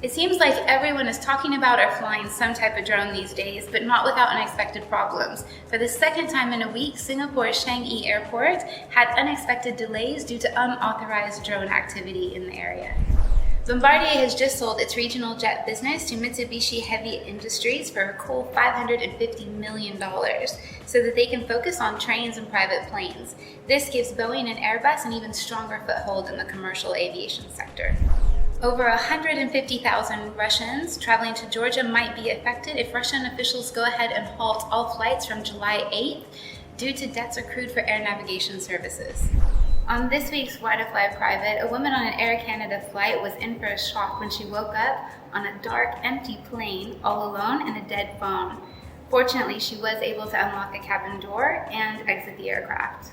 It seems like everyone is talking about or flying some type of drone these days, but not without unexpected problems. For the second time in a week, Singapore's Changi Airport had unexpected delays due to unauthorized drone activity in the area. Bombardier has just sold its regional jet business to Mitsubishi Heavy Industries for a cool $550 million so that they can focus on trains and private planes. This gives Boeing and Airbus an even stronger foothold in the commercial aviation sector. Over 150,000 Russians traveling to Georgia might be affected if Russian officials go ahead and halt all flights from July 8th due to debts accrued for air navigation services. On this week's Why to Fly Private, a woman on an Air Canada flight was in for a shock when she woke up on a dark, empty plane, all alone, and a dead phone. Fortunately, she was able to unlock the cabin door and exit the aircraft.